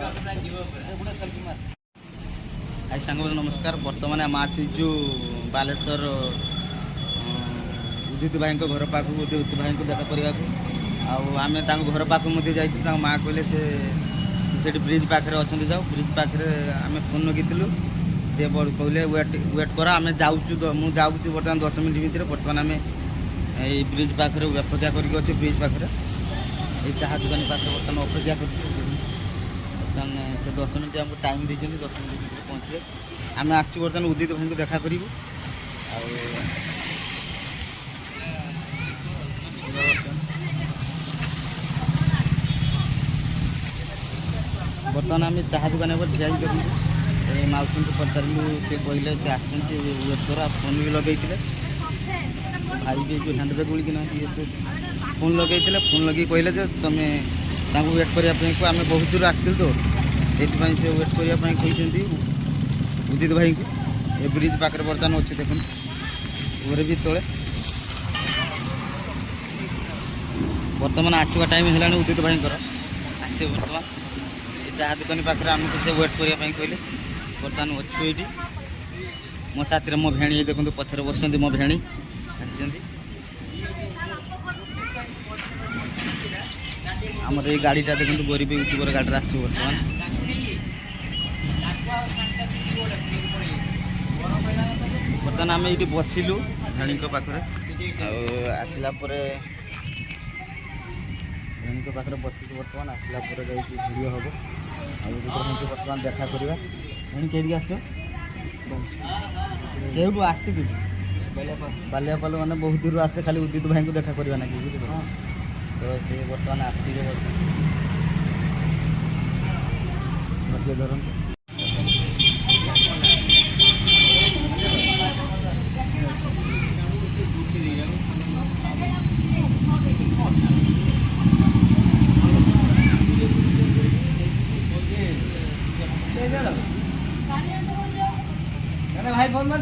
हाय सांग नमस्कार। बर्तमान आम आसीचु बालेश्वर उदित भाई घर पाक उदित भाई को देखा करने आम घर पाक जा माँ कहले से ब्रिज पाखे अच्छा जाओ ब्रिज पाखे आम फोन लगिलु सी कहले वेट कर आम जाऊँ मुझे बर्तमान 10 मिनट भितर बर्तमान आम ये ब्रिज पाखे अपेक्षा कर ब्रिज पाखे ये चाह दुकान पाखे बर्तमान अपेक्षा कर से 10 मिनट आमको टाइम देते 10 मिनट भितर पहुँचे आम आस बर्तमान उदित भाई को देखा करूँ बर्तमान आम चाह दुकान पर ठिया कर मौसी को पचारू से कहले से आसुँच वेट कर फोन भी लगे भाई भी जो हैंड बैग बोलिकी ना से फोन लगे फोन लगे कहले तुम्हें वेट करने को आम बहुत दूर आसलु तो ये से वेट करने कहते उदित भाई को ये ब्रिज पाखे बर्तमान अच्छे देख घरे भी तले बर्तमान आसवा टाइम है उदित भाई आस बर्तमान चाह दुकान पाखे आमको से वेट करने कहले बर्तमान अच्छु ये मो साथी मो भेणी देखो पछे बस मो भेणी आमर ये गाड़ीटा देखो गोरी भी यूट्यूबर गाड़ी आस बर्तमान बर्तमान आम ये बसिलु भेणी पाखे आसला भेणी पाखे बसिलु बर्तमान आसला भिडियो हम आगे बर्तमान देखा करवा भेणी कहीं आस बालियापाल मैंने बहुत दूर आसते खाली उदित भाई को देखा करवा ना कि तो से बर्तमान आसवे धर भाई फोन मत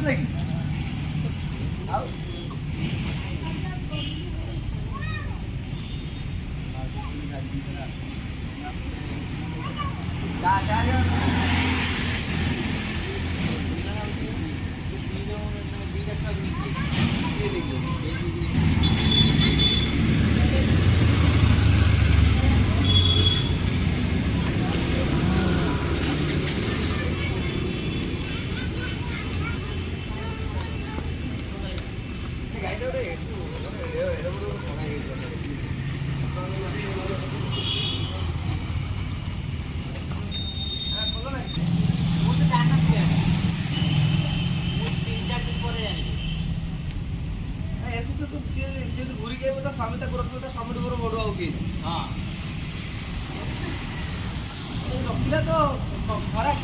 घूरी के स्वामी समुद्र बड़ रखिला तो खराब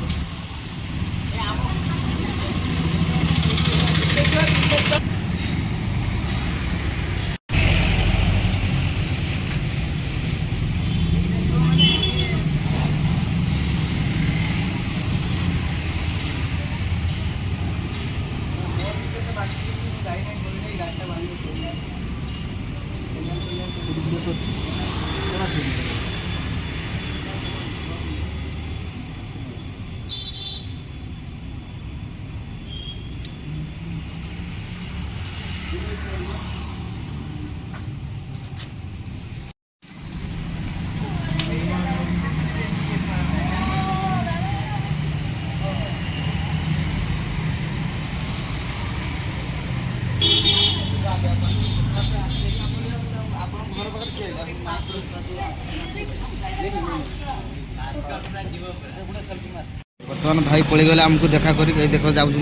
बर्तमान भाई पलैगले आमको देखा कर देख जाऊँ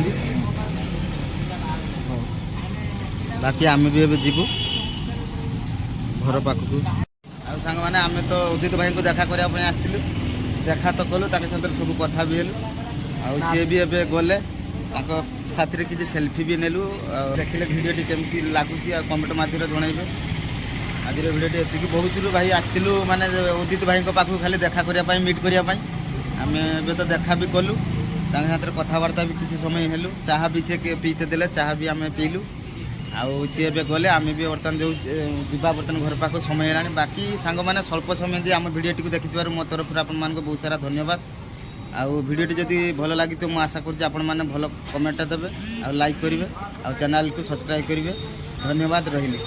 बाकी आम भी एवं जीवु घर पाखक सांग मैंने आम तो उदित भाई को देखा करने आसलु देखा तो कलु सब कथा भी हेलु सी भी एवं गले साथी किसी सेल्फी भी नेलु देखिले भिडियो केमती लगुच कमेंट मध्यम जनइबे आज भिडियो एति बहुत भाई आसलु माने उदित भाई पाखक खाली देखा करने मीट करने आम ए तो देखा भी कलु साथ कथबार्ता भी किसी समय हेलु चाह भी से पीते देले चाह भी आम पीलु ଆଉ ସିଏ ଏବେ ଗଲେ ଆମେ ବି ବର୍ତ୍ତମାନ ଯେଉଁ ଯିବା ବର୍ତ୍ତମାନ ଘର ପାଖକୁ ସମୟ ହେଲାଣି। ବାକି ସାଙ୍ଗମାନେ ସ୍ୱଳ୍ପ ସମୟ ଦେଇ ଆମ ଭିଡ଼ିଓଟିକୁ ଦେଖିଥିବାରୁ ମୋ ତରଫରୁ ଆପଣମାନଙ୍କୁ ବହୁତ ସାରା ଧନ୍ୟବାଦ। ଆଉ ଭିଡ଼ିଓଟି ଯଦି ଭଲ ଲାଗିଥିବ ମୁଁ ଆଶା କରୁଛି ଆପଣମାନେ ଭଲ କମେଣ୍ଟଟା ଦେବେ ଆଉ ଲାଇକ୍ କରିବେ ଆଉ ଚ୍ୟାନେଲକୁ ସବସ୍କ୍ରାଇବ୍ କରିବେ। ଧନ୍ୟବାଦ, ରହିଲି।